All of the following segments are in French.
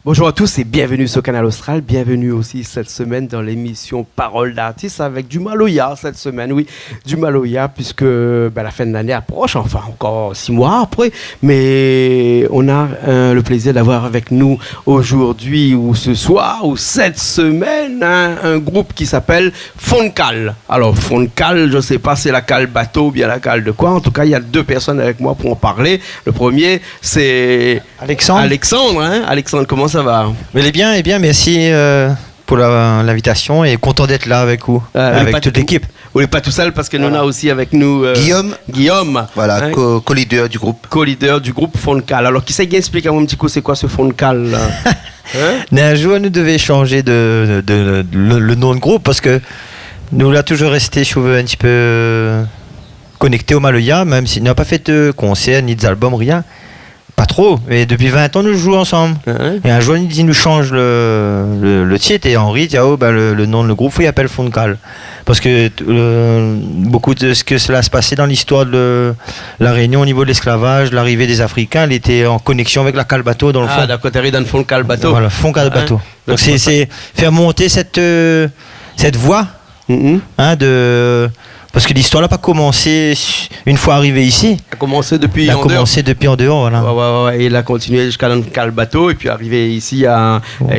Bonjour à tous et bienvenue sur Canal Austral. Bienvenue aussi cette semaine dans l'émission Parole d'artiste avec du Maloya cette semaine. Oui, du Maloya puisque la fin de l'année approche, enfin encore 6 mois après. Mais on a le plaisir d'avoir avec nous aujourd'hui ou ce soir ou cette semaine un groupe qui s'appelle Foncal. Alors Foncal, je ne sais pas c'est la cale bateau ou bien la cale de quoi. En tout cas, il y a 2 personnes avec moi pour en parler. Le premier, c'est Alexandre. Alexandre, comment ça va? Mais bien, merci pour l'invitation et content d'être là avec vous, avec toute l'équipe. Vous n'êtes pas tout seul parce que nous on a aussi avec nous Guillaume. Voilà, hein? Co-leader du groupe. Co-leader du groupe Foncal. Alors qui sait bien expliquer un petit coup c'est quoi ce Foncal là? Un jour nous devons changer le nom de groupe parce que nous l'a toujours resté, je trouve, un petit peu connecté au Maloya, même s'il n'a pas fait de concert ni d'album, rien. Pas trop, et depuis 20 ans nous jouons ensemble. Et un jour il nous change le titre et Henri dit le nom de le groupe il appelle Foncal. Parce que beaucoup de ce que cela se passait dans l'histoire de la Réunion au niveau de l'esclavage, l'arrivée des Africains, elle était en connexion avec la cale bateau dans le fond. Ah d'accord, t'es dans le Foncal bateau. Voilà, Foncal bateau. Donc c'est faire monter cette voie parce que l'histoire n'a pas commencé une fois arrivé ici. Elle a commencé depuis en dehors, voilà. Ouais. Et il a continué jusqu'à le bateau et puis arrivé ici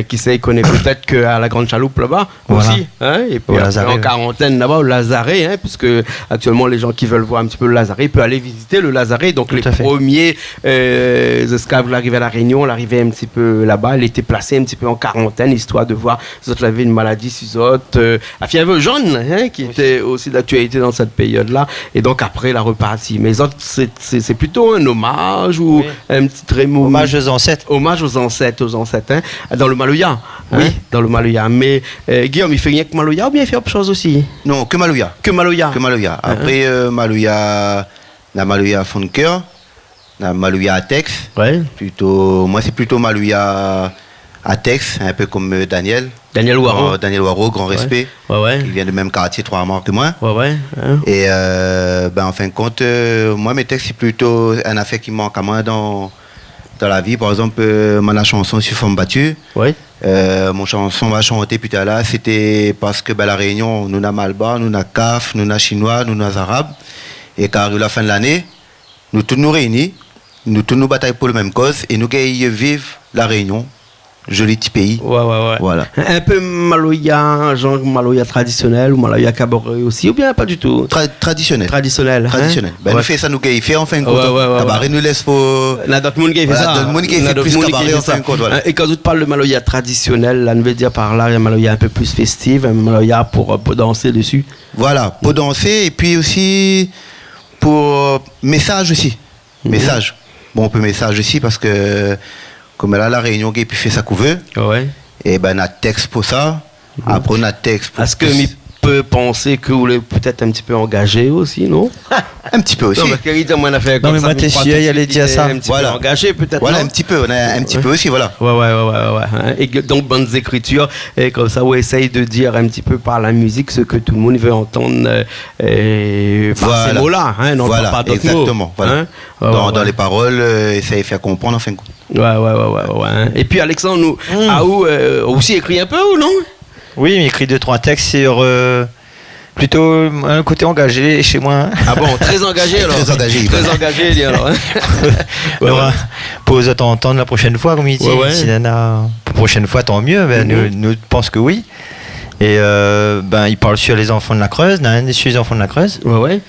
qui sait, il connaît peut-être qu'à la Grande Chaloupe là-bas aussi. Hein, et puis en quarantaine là-bas au Lazaret, puisque actuellement les gens qui veulent voir un petit peu le Lazaret peuvent aller visiter le Lazaret. Donc les premiers esclaves l'arrivée à la Réunion, l'arrivée un petit peu là-bas, elle était placée un petit peu en quarantaine histoire de voir si autres avaient une maladie, si autres la fièvre jaune qui était aussi d'actualité dans cette période-là, et donc après la repartie. Mais c'est plutôt un hommage ou un petit trémot. Hommage aux ancêtres. Hommage aux ancêtres, dans le Maloya. Oui, dans le Maloya. Mais Guillaume, il fait rien que Maloya ou bien il fait autre chose aussi? Non, que Maloya. Que Maloya. Après Maloya, la Maloya Fonker, la Maloya Atex. Ouais. Moi c'est plutôt Maloya Atex, un peu comme Daniel Waro, grand respect. Ouais. Il vient du même quartier, 3 morts que moi. Ouais. Et en fin de compte, moi mes textes c'est plutôt un affaire qui manque à moi dans la vie. Par exemple, ma chanson sur Femme battue. Ouais. Mon chanson va chanter plus tard là, c'était parce que la Réunion, nous n'a Malba, nous n'a CAF, nous n'a Chinois, nous n'a Arabes. Et quand arrive la fin de l'année, nous tous nous réunis, nous tous nous bataillons pour la même cause et nous vivons la Réunion. Joli petit pays. Ouais. Voilà. Un peu Maloya, genre Maloya traditionnel ou Maloya cabaret aussi, ou bien pas du tout? Traditionnel. Nous fait ça, nous qui fait en fin de compte. Cabaret nous laisse pour. Il y a d'autres monde qui fait ça. D'autres monde qui fait plus cabaret en fin de compte. Voilà. Et quand tu parles de Maloya traditionnel, là, nous veut dire par là, il y a Maloya un peu plus festif, un Maloya pour danser dessus. Voilà, pour danser et puis aussi pour message aussi. Message. Bon, on peut message aussi parce que. Comme là, la Réunion qui fait sa couveuse, et on a texte pour ça. Après, on a texte pour. Est-ce que tu peux penser que vous êtes peut-être un petit peu engagé aussi, non? Un petit peu aussi. Non, parce qu'il dit, moi, on a fait comme ça. Non, mais moi, t'es sûr, il allait dire ça. Un petit peu engagé, peut-être. Voilà, un petit peu. On a un petit peu aussi, voilà. Ouais. Et donc, bonnes écritures. Et comme ça, on essaye de dire un petit peu par la musique ce que tout le monde veut entendre par ces mots-là. Non, pas d'autres exactement. Mots. Voilà. Dans les paroles, essayer de faire comprendre, en fin de compte. Ouais. Et puis, Alexandre, nous, aussi écrit un peu ou non? Oui, il écrit 2-3 textes sur plutôt un côté engagé chez moi. Ah bon, très engagé alors. Très engagé, alors. Pour vous entendre la prochaine fois, comme il dit. Si la prochaine fois, tant mieux. Nous pensons que oui. Et il parle sur les enfants de la Creuse, sur les enfants de la Creuse. Ouais.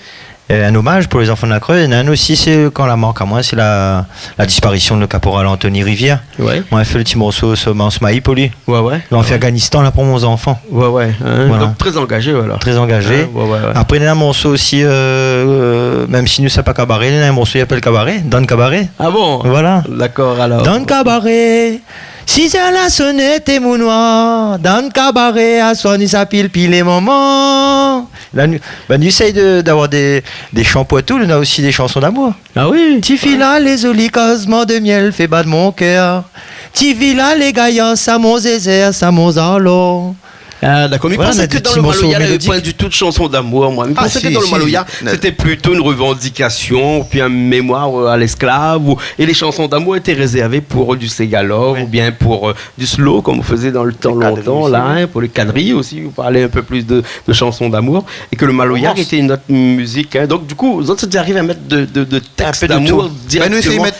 Un hommage pour les enfants de la Creuse. Et un aussi, c'est quand la manque à moi, c'est la disparition de le caporal Anthony Rivière. Ouais. Moi, j'ai fait le petit morceau sur Mansmaï pour lui. Ouais. L'Afghanistan, là, pour mes enfants. Ouais. Voilà. Donc, très engagé, voilà. Très engagé. Ouais. Après, il y a un morceau aussi, même si nous ne sommes pas cabaret, il y a un morceau qui s'appelle Cabaret, dans le cabaret. Ah bon? Voilà. D'accord, alors. Dans le cabaret. Si ça la sonnette et mon noir, dans le cabaret, à soigner sa pile les moments. Là, nous essayons d'avoir des chants poitou, on a aussi des chansons d'amour. Ah oui? Tifila, les olicasements de miel, fait bas de mon cœur. Tifila, les gaillards, ça mon zézère, ça mon zalo. D'accord, mais pensez que dans le Maloya, il n'y avait pas du tout de chanson d'amour, moi. Mais pensez que dans le Maloya, c'était plutôt une revendication, puis un mémoire à l'esclave, et les chansons d'amour étaient réservées pour du ségalov, ou bien pour du slow, comme on faisait dans le temps longtemps, là, pour les quadrilles aussi, vous parlez un peu plus de chansons d'amour, et que le Maloya était une autre musique. Donc, du coup, vous autres, vous arrivez à mettre de textes d'amour directement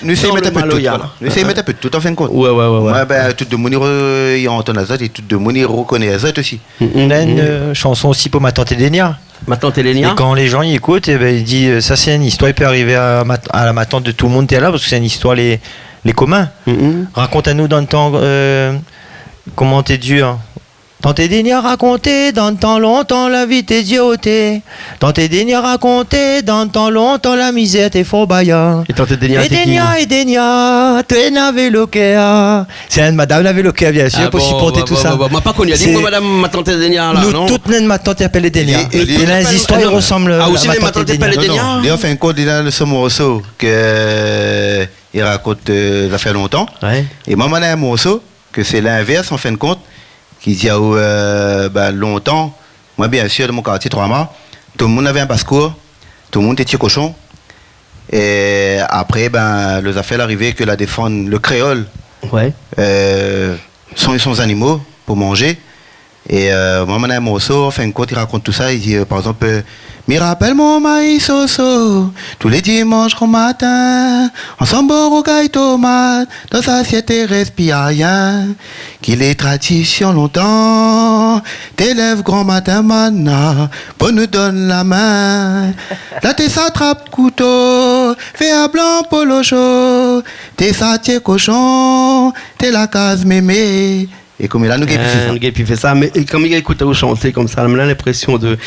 nous essayons de mettre un peu de tout. Nous essayons de mettre un peu de tout, en fin de compte. Ouais. Tout de Mounir, il y a Anton Azad, et tout de Mounir reconnaît Azad aussi. On a une chanson aussi pour ma tante Edenia. Ma tante Elénia. Et quand les gens y écoutent, ils disent ça c'est une histoire, il peut arriver à ma tante de tout le monde, t'es là, parce que c'est une histoire les communs. Raconte à nous dans le temps comment t'es dur. Tante Edenia raconté dans le temps longtemps la vie t'es diotée. Tante Edenia raconté dans le temps longtemps la misère t'es faux baillant. Et Tante Edenia Edenia, tu n'avais l'okea. C'est madame n'avait l'okea bien sûr pour supporter tout ça. M'a pas connu, dis-moi madame ma tante Edenia là, non. Nous toutes ma tante appelle Edenia. Et les histoires ressemblent à aussi ma tante appelle Edenia. Et enfin quand il a ce morceau que il raconte ça fait longtemps. Et maman a un morceau que c'est l'inverse en fin de compte. Qui dit longtemps, moi bien sûr de mon quartier Trois-Mâts, tout le monde avait un basse-cour, tout le monde était cochon. Et après, les affaires arrivaient que la défendre le créole sont animaux pour manger. Et moi, mon ami Mosso, en fin de compte, il raconte tout ça. Il dit, par exemple, me rappelle mon maïs soso, tous les dimanches au matin, ensemble au gaille tomate, dans sa assiette et respire rien, qu'il est tradition longtemps, t'élèves grand matin mana, pour nous donne la main, là t'es s'attrape couteau, fais un blanc polo chaud, t'es satier cochon, t'es la case mémé. Et comme il a nous fait ça, mais comme il écoute vous chanter comme ça, on a l'impression de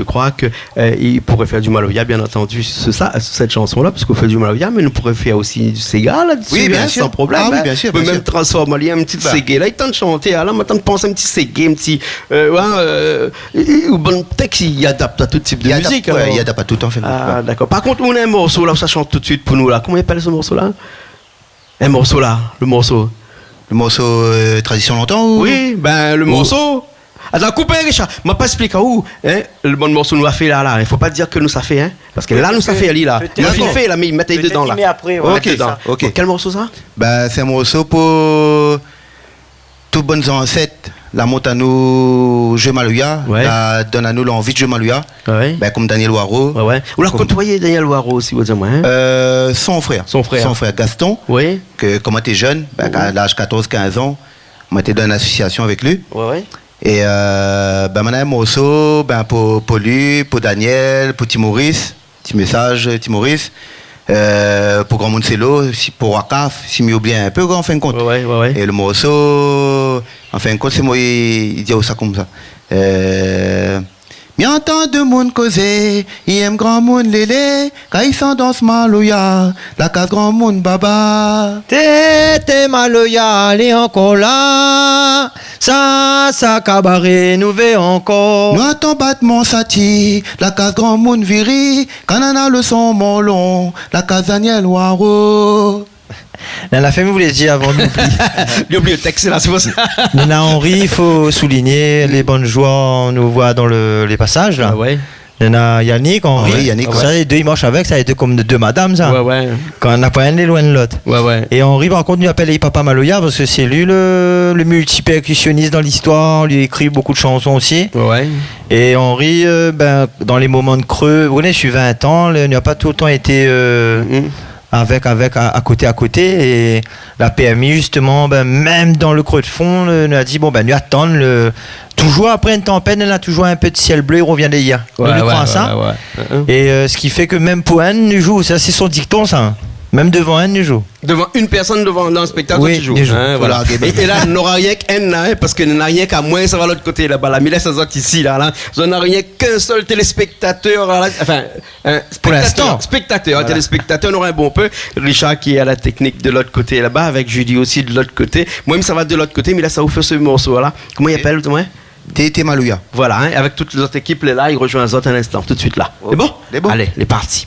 croire que il pourrait faire du Maloya, bien entendu, cette chanson-là, parce qu'on fait du Maloya, mais nous pourrait faire aussi du Séga là-dessus, oui, bien sûr, sans problème. Ah, oui, bien sûr. On peut même transformer un petit Ségué. Là, il tente de chanter, là, maintenant de penser un petit Ségué, un petit. Bon texte, il adapte à tout type de musique. Il adapte à tout en fait. Ah, d'accord. Par contre, on a un morceau là, ça chante tout de suite pour nous là. Comment il appelle ce morceau-là? Un morceau là, le morceau. Le morceau Tradition longtemps ou... Oui, le morceau. Attends, coupez Richard. M'a pas expliqué où le bon morceau nous a fait là. Il faut pas dire que nous ça fait, hein. Parce que là, nous ça fait Ali là. Il a fait là, mais il mettait dedans là. Mais après, ok. Quel morceau ça? C'est un morceau pour tous bonnes ancêtres. La monte à nous jouer Maloya, la donne à nous l'envie de jouer Maloya, comme Daniel Waro. Ou la côtoyer Daniel Waro aussi, vous dites moi. Son frère Gaston, que quand on était jeune, à l'âge 14-15 ans, on était dans une association avec lui. Et maintenant, un morceau pour lui, pour Daniel, pour Timoris, petit message Timoris. Pour Grand Moncelo, pour Wakaf, si m'y oublie un peu, en fin de compte. Et le morceau, en fin de compte, c'est moi, il dit ça comme ça. M'y entend de monde causer, il aime grand monde lélé, quand ils sont dans ce Maloya, la case grand monde baba. T'es Maloya, elle est encore là, ça cabaret, nous veut encore. Nous attend battement sati, la case grand monde viri, quand on a le son mon long, la case Daniel Waro. La famille voulait dire avant d'oublier. L'oublie le texte là, c'est pour ça. Nana Henri, il faut souligner les bonnes joies, on nous voit dans les passages là. Il y a Yannick, Henri. Yannick, ça, les deux ils marchent avec, ça a été comme deux madames ça. Quand on n'a pas un est loin de l'autre. Et Henri par contre nous appelle Papa Maloya parce que c'est lui le multi-percussionniste dans l'histoire, lui écrit beaucoup de chansons aussi. Et Henri, dans les moments de creux, vous voyez, je suis 20 ans, il n'a pas tout le temps été avec à côté et la PMI justement même dans le creux de fond nous a dit nous attendre toujours après une tempête elle a toujours un peu de ciel bleu il revient d'hier on lui croit ça et ce qui fait que même pour un nous joue ça c'est son dicton ça même devant un nous joue devant une personne devant un spectateur tu joues voilà. Et là on n'aura rien qu'un parce que n'a rien qu'à moins ça va de l'autre côté là-bas là mais là ça sort ici là on n'a rien qu'un seul téléspectateur enfin pour l'instant spectateur téléspectateur on aura un bon peu Richard qui est à la technique de l'autre côté là-bas avec Julie aussi de l'autre côté moi-même ça va de l'autre côté mais là ça vous fait ce morceau là comment il appelle Tété Maloya voilà avec toutes les autres équipes là il rejoint les autres un instant tout de suite là c'est bon allez les parties.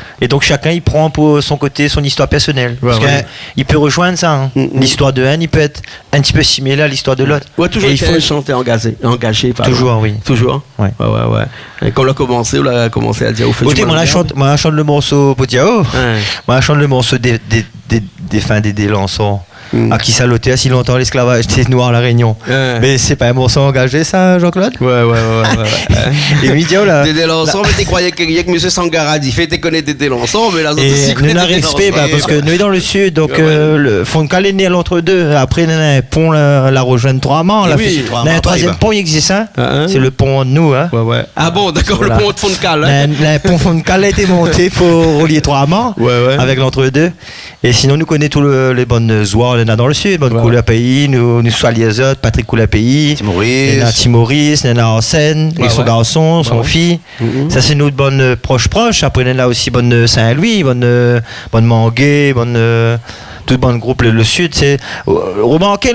Et donc chacun il prend pour son côté son histoire personnelle. Parce qu'il peut rejoindre ça. Hein. L'histoire de un, il peut être un petit peu similaire à l'histoire de l'autre. Ouais, toujours il faut chanter engagé. Toujours, oui. Toujours. Ouais. Et quand on a commencé à dire au fait. Moi, je chante le morceau Potiao. Moi, je chante le morceau des lançons. À qui salotait si longtemps l'esclavage, c'est noir à la Réunion. Mais c'est pas un morceau engagé, ça, Jean-Claude? Ouais. Et Midio, là. Dédé Lançon, mais tu croyais que M. Sangara dit fait, tu connais Dédé Lançon, mais là, aussi. Nous avons respect, parce que nous sommes dans le sud, donc le Foncal est né à l'entre-deux. Après, nous avons un pont, la rejoindre Trois-Mans. Un troisième pont, il existe, hein. C'est le pont de nous, hein. Ah bon, d'accord, le pont de Foncal. Le pont Foncal a été monté pour relier Trois-Mans avec l'entre-deux. Et sinon, nous connaissons tous les bonnes oies. On a dans le sud, bonne Coulapéi, nous sommes les autres, Patrick Coulapéi, Timoris, Nana Arsène, et son garçon, son fille. Ça, c'est notre bonne proche. Après, on a aussi bonne Saint-Louis, bonne Mangué, tout bon groupe, le sud. C'est remarquez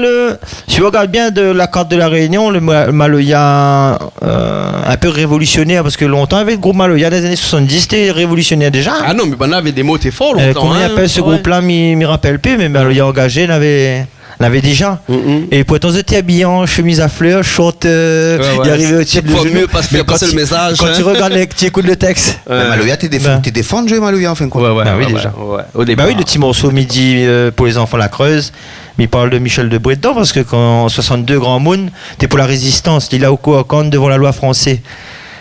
si vous regardez bien de la carte de la Réunion, le Maloya un peu révolutionnaire, parce que longtemps avec le groupe Maloya des années 70, c'était révolutionnaire déjà. Ah non, mais on avait des mots, t'es fort longtemps. Comment on appelle ce groupe-là, je me rappelle plus, mais Maloya engagé, l'avait déjà. Et pour être habillé en chemise à fleurs, short, il arrivait au-dessus de mieux pas se faire passer le message. Quand tu regardes, tu écoutes le texte. Maloya, t'es défendu, Maloya, enfin quoi. Oui, déjà. Oui, le petit morceau midi pour les enfants la Creuse. Mais il parle de Michel Debré dedans, parce que quand en 62 Grand Moon, t'es pour la résistance, il a au Coacan devant la loi française.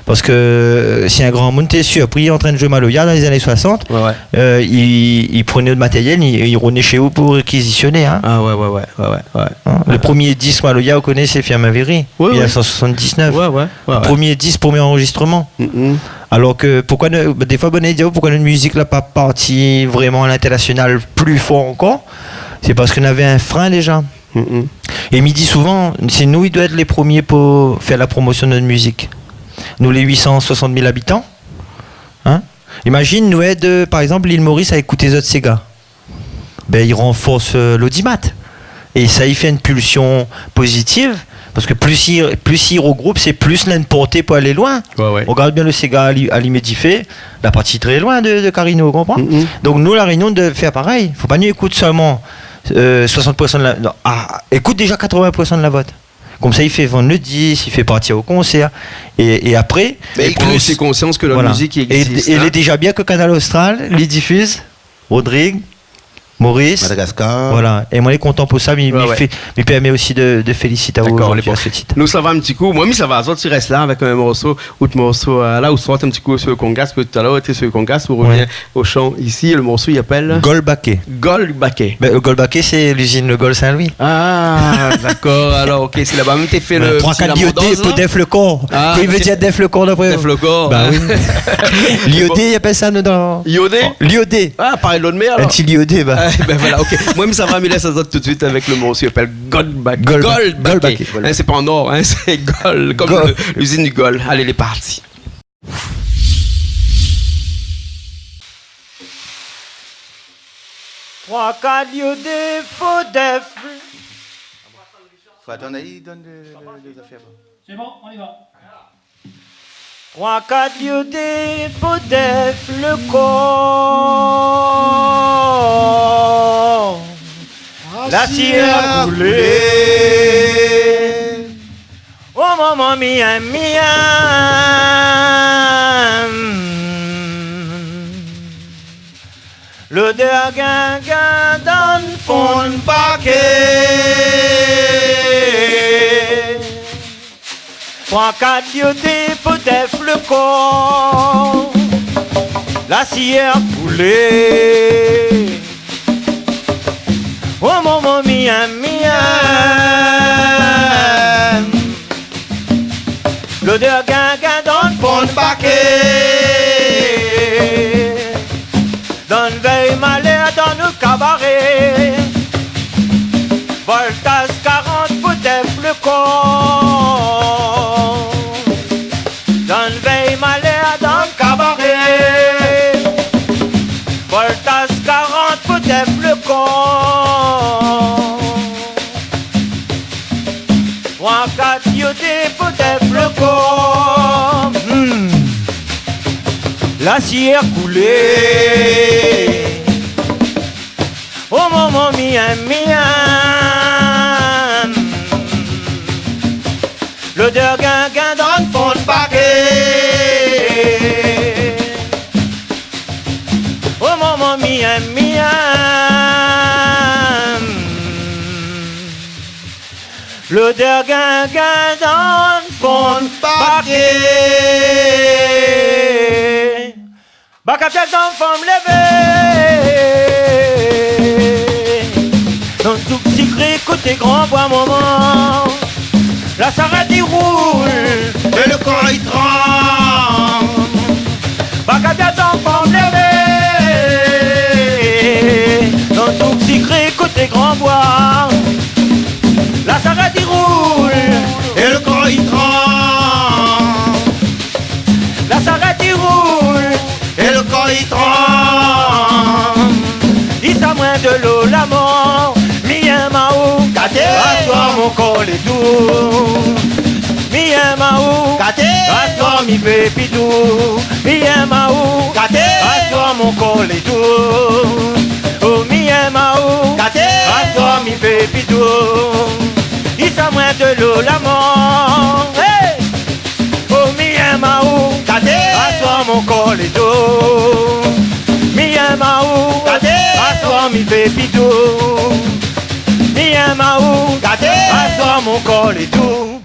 Parce que si un grand monde était surpris en train de jouer Maloya dans les années 60, il prenait le matériel, il revenait chez vous pour réquisitionner. Hein. Ah ouais. Le premier disque Maloya, vous connaissez, c'est Firmavéry, 1979. Le premier disque, premier enregistrement. Alors que, des fois, pourquoi notre musique n'a pas parti vraiment à l'international plus fort encore? C'est parce qu'on avait un frein déjà. Et il me dit souvent, c'est nous, il doit être les premiers pour faire la promotion de notre musique. Nous, les 860 000 habitants. Hein? Imagine, nous aide, par exemple, l'île Maurice à écouter les autres Sega. Il renforce l'audimat. Et ça, il fait une pulsion positive. Parce que plus il regroupe, c'est plus l'importé pour aller loin. On regarde bien le Sega à l'Imédifé, la partie très loin de Carino, vous comprenez? Donc, nous, la Réunion, de faire pareil. Il ne faut pas nous écouter seulement 60% de la... Non, écoute déjà 80% de la vote. Comme ça, il fait vendre le disque, il fait partir au concert. Et après... Mais il a aussi conscience que la musique existe. Et il est déjà bien que Canal Austral les diffuse. Rodrigue, Maurice, Madagascar. Voilà. Et moi, il est content pour ça, mais il permet aussi de féliciter à ce titre. Nous, ça va un petit coup. Moi, ça va. Tu restes là avec un morceau, autre morceau là, où soit un petit coup sur le congas, parce que tout à l'heure, tu es sur le congas, pour revenir au chant ici. Le morceau, il appelle Golbaké. Le Golbaké, c'est l'usine Le Gol Saint-Louis. Ah, d'accord. Alors, ok, c'est là-bas. Même tu fait le. 3-4 liodés pour Def le corps. Il veut dire Def le corps d'après. Def le corps. Bah oui. Liodé, il appelle ça dans. Liodé. Ah, pareil, l'autre mer. Un petit liodé, ben voilà, ok. Moi, ça va me laisser ça tout de suite avec le morceau qui s'appelle Goldback. C'est pas en or, c'est Gold, comme l'usine du Gold. Allez, les parties. Trois caliodés pour def. Faut attendre, il donne les affaires. C'est bon, on y va. 3, 4 liodés pour def le corps. La cire coulée. Oh maman mia. L'odeur gaga dans le fond de paquet. 3, 4 liodés pour def le corps. La cire coulée. Oh maman mia. L'odeur gaga dans le fond de paquet. Dans le veille malheur dans le cabaret. Voltage 40 pour def le corps. Dans le veille malheur dans le cabaret. Voltage 40 pour def le corps. 3, 4 liodés pour def le corps. la cire coulée. Oh maman mien, l'odeur guinguin dans le fond de paquet. Oh maman mien, l'odeur guinguin dans le fond de paquet. Bac à pied dans le fond de lever. Dans le souk sucré côté grand bois moment. La sarrette il roule et le corps il tremble. Bac à pied dans le fond de lever. Dans le souk sucré côté grand bois. La sarrette il roule et le corps il tremble. La sarrette il roule et le corps il tremble. Il s'amène de l'eau la mort. Mien Mao, assoir mon col et tout. Mien Mao, assoir mi pépidou. Mien Mao, assoir mon col et tout. Oh Mien Mao, assoir mi pépidou. Il s'amène de l'eau la mort. Hey! Oh Mien Mao, assoir mon col et tout. Mien Mao, assoir mi pépidou. Mien Mao, assoir mon col et tout.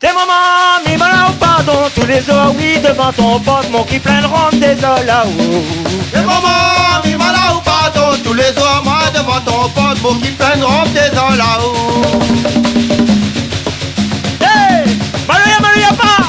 Tes mamans, mi malin ou pardon, tous les jours, oui, devant ton pote, mon qui plein de ronde des os là-haut. Tes mamans, mi malin ou pardon, tous les jours, moi, devant ton pote, mon qui plein de ronde des os là-haut. Hey, Malouya pas.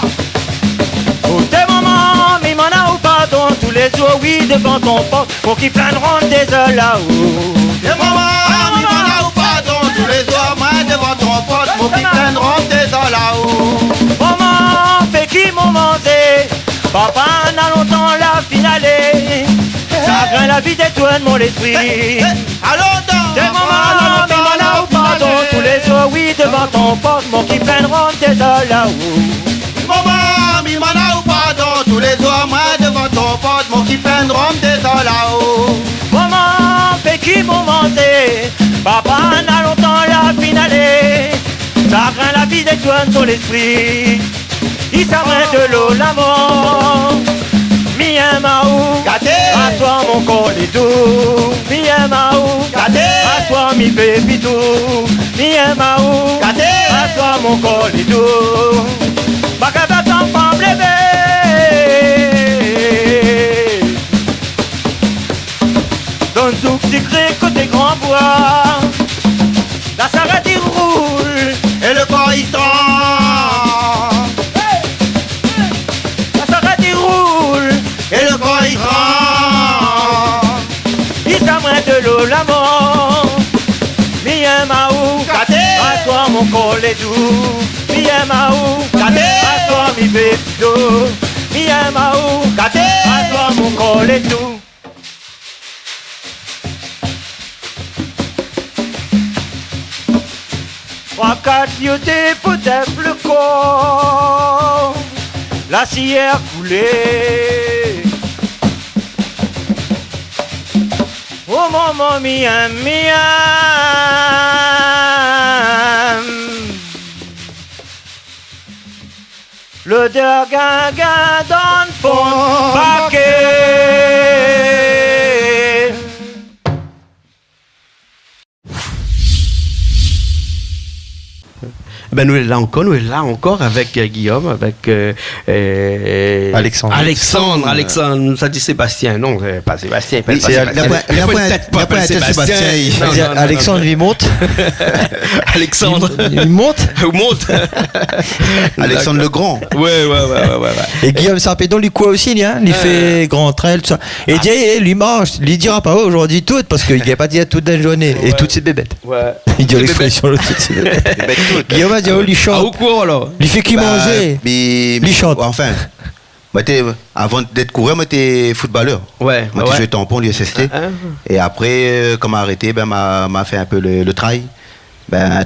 Oh, tes mamans, mi malin ou pardon, tous les jours, oui, devant ton pote, mon qui plein de ronde des os là-haut. Tes mamans, mi malin ou pardon, tous les jours, moi, devant ton pote, mon qui plein de ronde des os là-haut. Maman, fait qui m'ont mangé. Papa n'a longtemps la finale. Ça craint la vie d'étoile mon esprit. Allons donc. Tes mamans, mi malin ou pardon, tous les jours, oui, devant ton pote, mon qui plein de ronde des os là-haut. Maman, mi malin ou pardon, tous les jours, moi, devant ton pote, mon qui plein de ronde des os là-haut. Maman, fait qui m'ont mangé. Papa n'a longtemps la finale. Ça craint la vie d'étoile sur l'esprit. Il s'arrête de l'eau la mort. Mien Mao, assoir mon col et tout. Mien Mao, assoir mi pépidou. Mien Mao, assoir mon col et tout. Bagada t'en femme levé. Dans le souk sucré côté grand bois. La sarrette il roule et le corps il tremble. La sarrette il roule et le corps il tremble. Il s'amène de l'eau la mort. Mien Mao, assoir mon col et tout. Mien Mao, assoir mi pépito. Mien Mao, assoir mon col et tout. Trois, quatre, yoté, peut-être le corps. La cire coulée. Oh maman mien, l'odeur guinguin dans le fond de paquet. Ben nous sommes là encore avec Guillaume, avec Alexandre. Alexandre, ça dit Sébastien, non, pas Sébastien. Oui, c'est Sébastien. Alexandre, il monte. Alexandre, il monte. monte. Alexandre le Grand. Ouais. Et Guillaume Sarpédon, lui quoi aussi, hein, il fait grand trail, tout ça. Et lui marche, il dira pas aujourd'hui tout, parce qu'il n'a pas dit toute la journée, et toutes ses bébêtes. Ouais. Il dit l'expression de toutes ses bébêtes. Guillaume a dit, lui chante. Au cours alors. Lui fait qui manger. Lui chante. Enfin, avant d'être coureur, moi j'étais footballeur. Ouais. Moi j'ai joué tampon, l'USST. Et après, comme arrêté, m'a fait un peu le trail.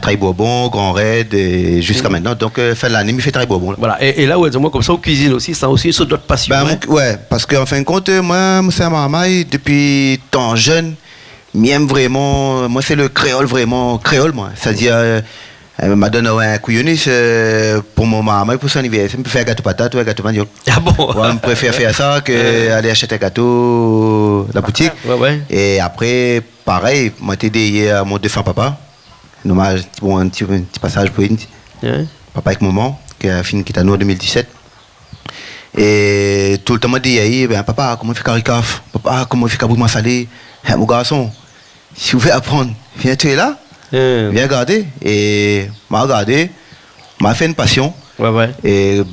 Trail Bourbon, Grand Raid, et jusqu'à maintenant. Donc, fin de l'année, il fait Trail Bourbon. Là. Voilà. Et là, ouais, moi, comme ça, on cuisine aussi, ça aussi, c'est d'autres passions. Ouais, parce qu'en fin de compte, moi, c'est un marmaille, depuis tant jeune, m'aime vraiment, moi, c'est le créole, vraiment, créole, moi. C'est-à-dire, elle m'a donné un couillonnis pour mon marmaille, pour son anniversaire. Je me fais un gâteau patate ou un gâteau manioc. Ah bon? Ouais, je préfère faire ça qu'aller acheter un gâteau à la boutique. Ouais. Et après, pareil, moi, j'ai aidé à mon défunt papa. Dommage, bon, un petit passage pour une. Papa avec maman, qui a fini qui est à nous en 2017. Et tout le temps, m'a dit, papa, comment il fait caricaf? Papa, comment il fait cabouille salé? Mon garçon, si vous voulez apprendre, viens, tu es là, viens regarder. Et m'a regardé, m'a fait une passion. Ouais. Et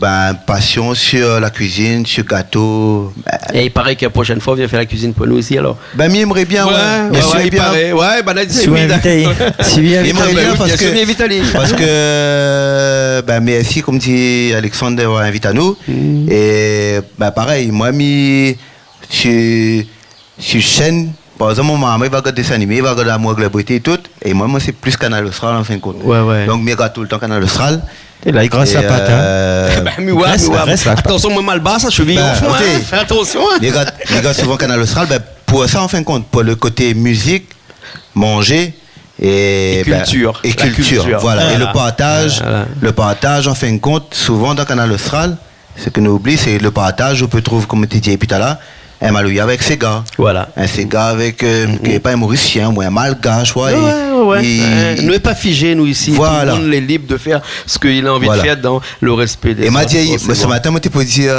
passion sur la cuisine, sur gâteau. Et il paraît que la prochaine fois, viens faire la cuisine pour nous aussi alors. Mais aimerait bien, il paraît. Ouais, là, si vous invitez. Si vous invitez bien parce que merci, comme dit Alexandre, d'avoir invité à nous. Et pareil, moi, sur chaîne, par exemple, mon maman, il va regarder dessin animé, il va regarder la Moi Glabreté et tout. Et moi, c'est plus Canal Austral en fin de compte. Ouais. Donc, je regarde tout le temps Canal Austral. Et là, il graisse la patte. Attention, moi, mal bas, ça, cheville au fond. Fais attention. Les gars, souvent Canal Austral, pour ça, en fin de compte, pour le côté musique, manger et culture. Voilà. Et le partage, en fin de compte, souvent dans Canal Austral, ce que nous oublions, c'est le partage. On peut trouver, comme tu dis, et puis là, un Malouya avec ses gars. Voilà. Un Sega avec, qui n'est pas un Mauricien, ou un Malgache. Ouais. Nous n'est pas figé, nous ici. Voilà. Tout le monde est libre de faire ce qu'il a envie de faire dans le respect des autres. Et m'a dit, ce matin, moi, tu peux dire,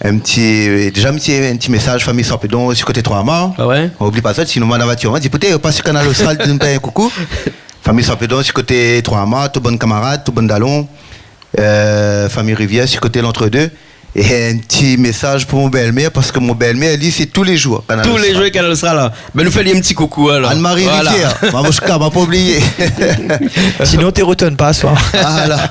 un petit message, famille Sampedon, sur côté Trois-Mars. Ah ouais? On n'oublie pas ça, sinon, moi, dans la voiture, on m'a dit, peut-être, pas sur Canal Austral, tu me payes un coucou. Famille Sampedon, sur côté Trois-Mars, tout bon camarade, tout bon dallon. Famille Rivière, sur côté l'entre-deux. Et un petit message pour mon belle-mère, parce que mon belle-mère, elle dit, c'est tous les jours. Tous les jours, Canal Austral, là. Nous faisons un petit coucou, alors. Anne-Marie Rivière, Mamouchka, m'a pas oublié. Sinon, tu ne retournes pas à soir. Voilà.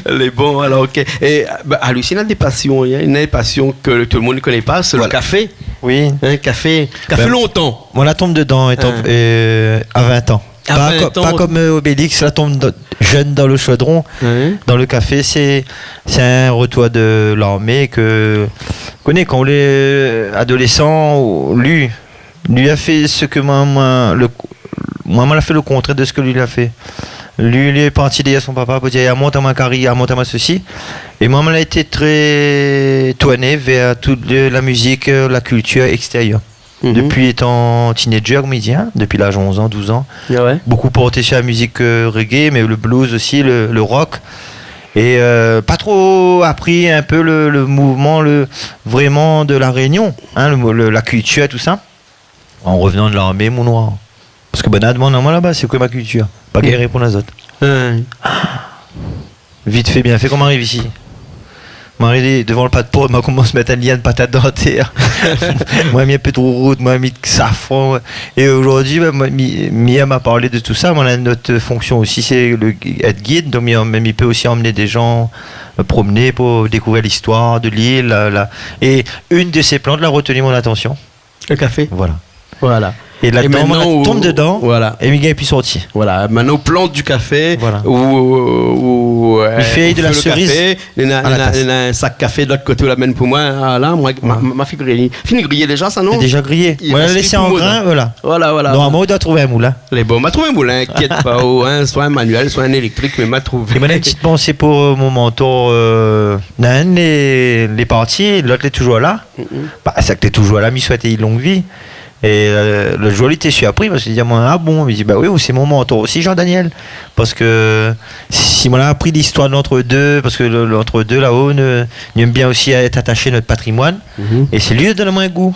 Les bons, alors, ok. Et Lucie, il y a des passions, il y a des passions que tout le monde ne connaît pas, c'est le café. Oui. Café longtemps. Moi, la tombe dedans à 20 ans. Pas comme Obélix, la tombe jeune dans le chaudron. Dans le café, c'est un retour de l'armée que connaît quand on est adolescent. Lui a fait ce que moi a fait le contraire de ce que lui a fait. Lui est parti dire à son papa pour dire monte à ma carrière, monte à ma ceci. Et moi, elle a été très tournée vers toute la musique, la culture extérieure. Depuis étant teenager, comme il dit, depuis l'âge de 11 ans, 12 ans. Beaucoup porté sur la musique reggae, mais le blues aussi, le rock. Et pas trop appris un peu le mouvement vraiment de la Réunion, la culture, tout ça. En revenant de l'armée, mon noir. Parce que moi là-bas, c'est quoi ma culture? Pas guérir pour les autres. Vite fait, bien fait, comment on arrive ici? M'arrive devant le pas de pot, m'a commencé à mettre un lien de patate dentaire. Moi, mis un peu de route, moi, mis de safran. Et aujourd'hui, Mia m'a parlé de tout ça. Moi, notre fonction aussi, c'est être guide. Donc, il peut aussi emmener des gens promener pour découvrir l'histoire de l'île. Et une de ces plantes a retenu mon attention. Le café. Voilà. Et là-dedans, on tombe dedans, et Miguel puis sorti. Voilà, maintenant, plante du café, il fait de la cerise. Café, il y a un sac café de l'autre côté, on l'amène pour moi. Là, ma fille grillée. Fini grillé déjà, ça, non? C'est déjà grillé. On l'a laissé en grain, voilà. Normalement, on doit trouver un moulin. M'a trouvé un moulin, inquiète pas, soit un manuel, soit un électrique, mais m'a trouvé. Et moi, une petite pensée pour mon mentor. L'un est parti, l'autre est toujours là. C'est que t'es toujours là, mais il souhaite une longue vie. Et le jour où il était surpris, parce qu'il dit ah bon, il dit bah oui, c'est mon mentor aussi, Jean-Daniel, parce que si on a appris l'histoire de l'entre-deux, parce que l'entre-deux là-haut, il aime bien aussi être attaché à notre patrimoine, et c'est lui qui donne moins goût.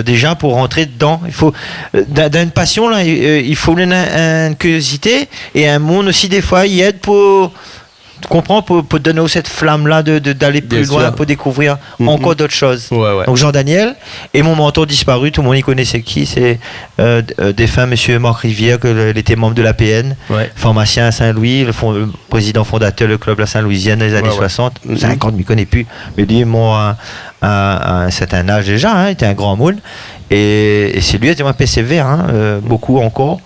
Déjà pour rentrer dedans, il faut d'une passion là, il faut une curiosité et un monde aussi des fois il aide pour. Tu comprends, pour donner cette flamme-là d'aller plus loin, pour découvrir encore d'autres choses. Donc Jean-Daniel, et mon mentor disparu, tout le monde y connaissait qui, c'est défunt monsieur Marc Rivière, il était membre de l'APN, pharmacien à Saint-Louis, le président fondateur du club La Saint-Louisienne dans les années 60, 50, je ne connais plus, mais lui, moi, à un certain âge déjà, il était un grand moule, et c'est lui qui a été persévère, beaucoup encore.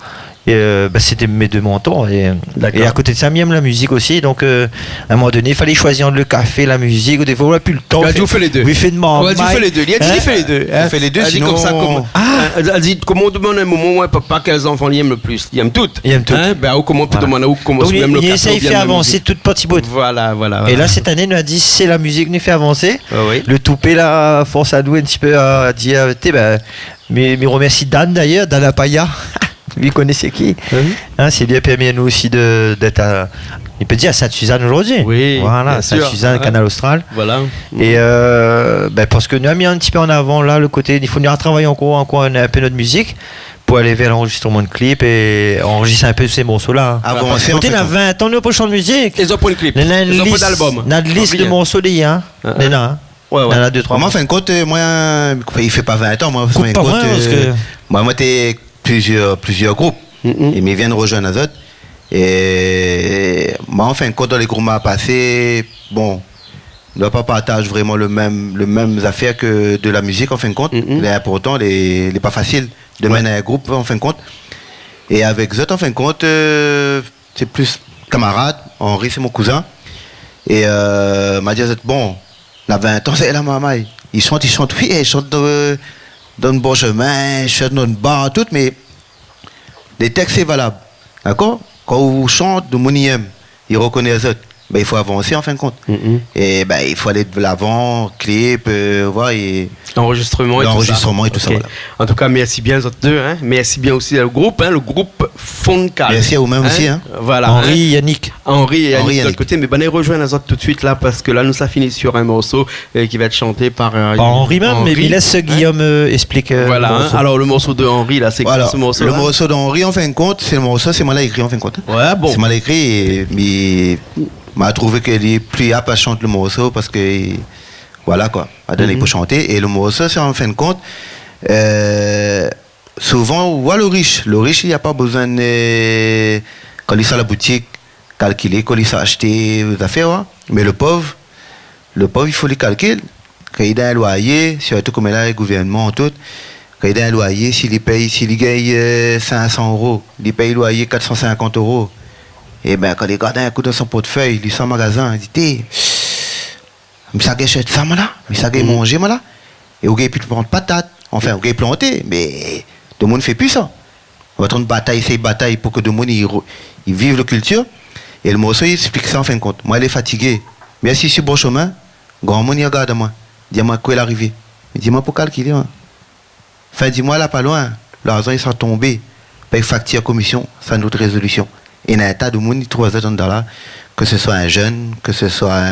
c'était mes deux mentors. Et à côté de ça, j'aime la musique aussi. Donc, à un moment donné, il fallait choisir entre le café, la musique, ou des fois, on n'a plus le temps. Tu fait les deux. Oui, fait de moi. Tu fait les deux. Il a dit, fait les deux. On fait les deux, sinon... comme ça, elle dit, comment on demande un moment où papa, quels enfants il aime le plus? Il aime toutes. Il aime toutes. Comment on peut demander où comment il aime le café? essaye de faire avancer toute petite botte. Voilà. Et là, cette année, nous a dit, c'est la musique qui nous fait avancer. Oui. Le toupet, là, force à nous un petit peu à dire, mais remercie Dan d'ailleurs, Dan Apaya. Lui connaissait qui c'est lui qui a permis à nous aussi d'être à, il peut dire à Sainte-Suzanne aujourd'hui. Oui, voilà, Sainte-Suzanne, Canal Austral. Voilà. Et parce que nous avons mis un petit peu en avant là le côté, il faut nous retravailler encore un peu notre musique pour aller vers l'enregistrement de clips et enregistrer un peu ces morceaux là. Avancer. On a 20 ans nous pour chanter de musique. Ils ont pas de clip. Ils ont pas d'album. On a une liste de morceaux d'hier. Il y en a. Ouais. Il y en a 2-3. Moi, en fin de compte, il fait pas 20 ans. Moi, moi, t'es plusieurs groupes. Et ils viennent rejoindre Azot. Et moi, en fin de compte, dans les groupes à passer, bon, on ne doit pas partager vraiment le même affaire que de la musique, en fin de compte. L'important, il n'est pas facile de mener un groupe, en fin de compte. Et avec Zot, en fin de compte, c'est plus camarade. Henri, c'est mon cousin. Et m'a dit, bon, on a 20 ans, c'est la maman. Ils chantent, oui, ils chantent dans le bon chemin, ils chantent dans le bar, tout, mais les textes, c'est valable. D'accord? Quand on chante de Moniem, il reconnaît les autres. Ben, il faut avancer en fin de compte. Et ben, il faut aller de l'avant, clip, voilà, et l'enregistrement et tout ça. Voilà. En tout cas, merci bien aux autres deux. Merci bien aussi au groupe, le groupe Foncal. Merci à vous-même aussi. Voilà. Henri, Yannick. Henri et Yannick de l'autre côté. Mais ben, on rejoint les autres tout de suite là parce que là, nous ça finit sur un morceau qui va être chanté par Henri même. Mais il laisse Guillaume expliquer. Voilà. Alors le morceau de Henri là, c'est quoi ce morceau? Le morceau d'Henri, en fin de compte, c'est mal écrit en fin de compte. Ouais, bon. C'est mal écrit, mais m'a trouvé qu'il est plus apte à chanter le morceau parce que voilà quoi, à donner pour chanter. Et le morceau, c'est en fin de compte, souvent on voit le riche, il n'y a pas besoin de, quand il est à la boutique, calculer, quand il s'est acheté des affaires, mais le pauvre, il faut les calculer. Quand il a un loyer, surtout comme là, le gouvernement, tout, quand il a un loyer, s'il gagne 500 €, il paye le loyer 450 €. Et bien, quand il garde un coup dans son portefeuille, il sort au magasin, il dit, mais ça gâche ça, là, mais ça gâche manger, là. Et au gars, il peut prendre patate. Enfin, au gars, il planter, mais tout le monde ne fait plus ça. On va prendre bataille pour que tout le monde il vive la culture. Et le morceau, il explique ça en fin de compte. Moi, il est fatigué. Mais si je suis bon chemin, grand monde, il regarde moi. Dis-moi, quoi est arrivé? Dis-moi pour calculer. Enfin, dis-moi, là, pas loin. L'argent, il sera tombé. Paye facture, commission, c'est notre résolution. Et il y a un tas de monde qui trouve ça dans là, que ce soit un jeune, que ce soit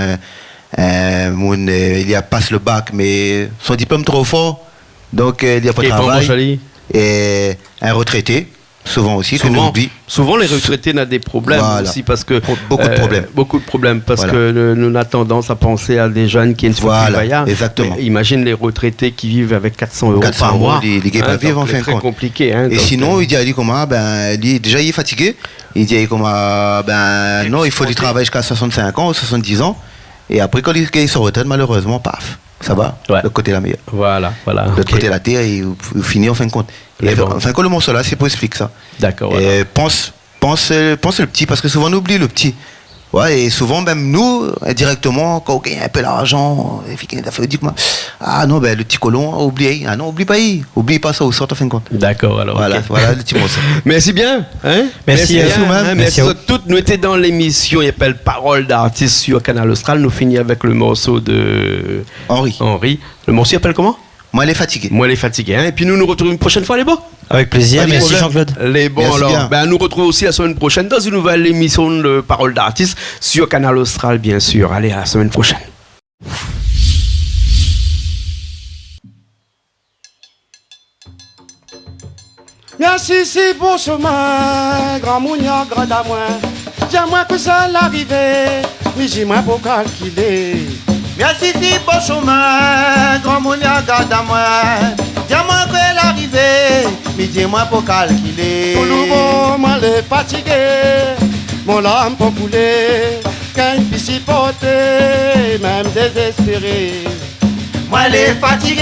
un monde, il y a passe le bac, mais son diplôme trop fort, donc il n'y a pas de travail. Et un retraité, souvent aussi, que nous oublie. Souvent les retraités ont des problèmes aussi parce que beaucoup de problèmes parce que nous avons tendance à penser à des jeunes qui ne sont plus vaillards. Exactement. Imagine les retraités qui vivent avec 400 € par mois. Les gars peuvent vivre en fin de compte. C'est très compliqué. Et sinon, il dit comment déjà il est fatigué. Il dit comment non, il faut qu'il travaille jusqu'à 65 ans ou 70 ans. Et après quand il se retraite, malheureusement, paf. Ça va, le côté la meilleure. Voilà. L'autre côté la terre, il finit en fin de compte. Enfin, quand le morceau là, c'est pour expliquer ça. D'accord. Et pense le petit, parce que souvent on oublie le petit. Ouais, et souvent, même nous, directement, quand on gagne un peu d'argent, on dit ah non, le petit colon, oublie. Ah non, oublie pas ça, au sort en fin de compte. D'accord, alors. Voilà, voilà le petit morceau. Merci bien. Merci à vous-même. Merci à toutes. Nous étions dans l'émission, il s'appelle Parole d'artiste sur Canal Austral. Nous finissons avec le morceau de Henri. Le morceau s'appelle comment? Moi, elle est fatiguée. Et puis nous retrouvons une prochaine fois, les beaux. Avec plaisir, merci Jean-Claude. Les bons, merci alors, nous retrouvons aussi la semaine prochaine dans une nouvelle émission de Parole d'artiste sur Canal Austral, bien sûr. Allez, à la semaine prochaine. Merci, c'est beau chemin, grand mounion, grand à moi. Dis-moi que ça l'arrivée, mais dis-moi pour calculer. Merci, c'est beau chemin, grand mounion, grand à moi. Dis-moi que l'arrivée, mais dis-moi pour calculer. Tout le monde, moi, les fatigué, mon âme pour couler, quand il peut s'y porter, même désespéré. Moi, les fatigué,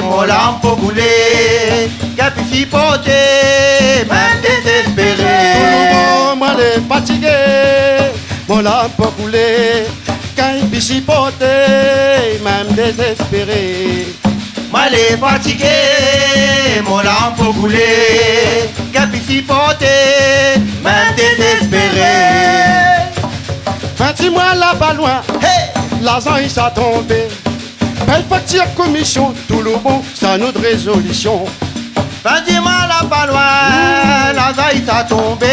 mon âme pour couler. qu'elle puisse supporter, même désespéré. Tout le monde, moi les fatigué, mon âme peut couler, quand il puisse supporter, même désespéré. Moi les fatigué, mon âme peut couler, qu'elle puisse supporter, même désespéré. 20 mois là-bas loin, Hey! l'argent il s'est tombé. Belle facture commission, tout le bon, c'est notre résolution. 20 mois là-bas loin, la zaï s'est tombé.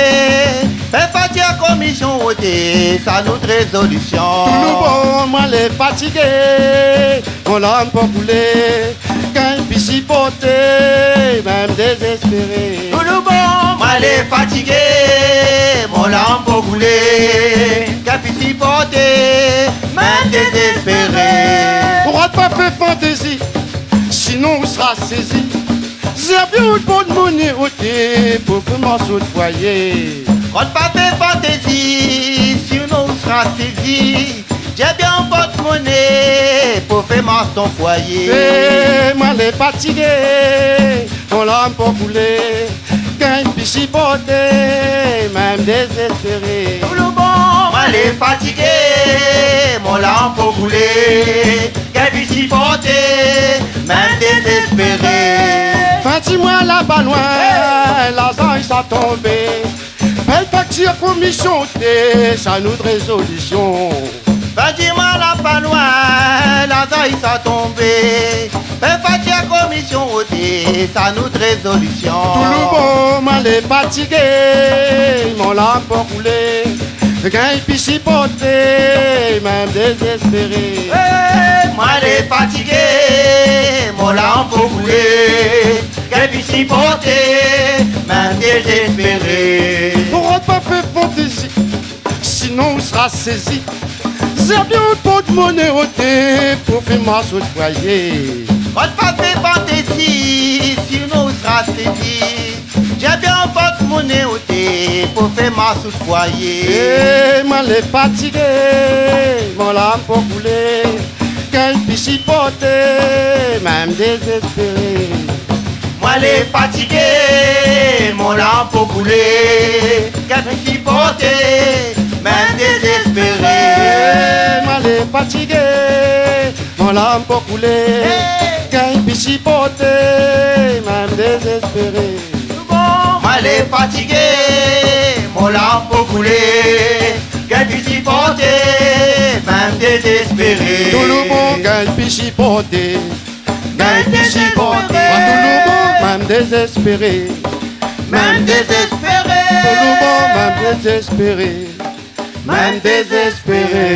Fais facture commission ôtée, c'est notre résolution. Tout le bon, moi les fatigué, mon âme peut couler, quand il puisse supporter, même désespéré. Tout le bon, moi les fatigué, mon âme peut couler, qu'elle puisse supporter, même désespéré. On n'aura pas fait fantaisie, sinon on sera saisi. J'ai bien une bonne monnaie ôtée pour vraiment sur le foyer. On ne pas fait fantaisie, sinon on sera saisi. J'ai bien un porte-monnaie pour faire marcher ton foyer. Et moi les fatigué, mon âme peut couler, quand il puisse supporter, même désespéré. Tout le bon, moi les fatigué, mon lampe pour couler, qu'elle puisse supporter, même désespéré. 20 mois là-bas loin, l'argent il s'est tombé. Belle facture commission, c'est notre résolution. 20 mois là pas loin, la zaï s'est tombé. Fais facture commission ôtée, c'est notre résolution. Tout le bon, moi les fatigué, mon lampe pour couler, quand il puisse supporter, même désespéré. Hey, moi les fatigué, mon lampe pour couler, qu'elle puisse supporter, même désespéré. On n'aura pas fait fantaisie, sinon on sera saisi. J'ai bien un pot de monnaie ôtée pour faire marche au foyer. On ne pas fait fantaisie, sinon on sera saisi. J'ai bien un porte-monnaie ôté pour faire marche au foyer. Et moi les fatigué, mon âme pour couler, quand il puisse supporter, même désespéré. Moi les fatigué, mon lampe pour couler, qu'elle puisse supporter, même désespéré. Et moi les fatigué, mon âme pour couler, quand il puisse supporter, même désespéré. Moi les fatigué, mon lampe pour couler, qu'elle puisse supporter, même désespéré. Tout le monde, quand il puisse supporter, quand il puisse supporter. Tout le monde, même désespéré. Même désespéré. Tout le monde, même désespéré. Même désespéré.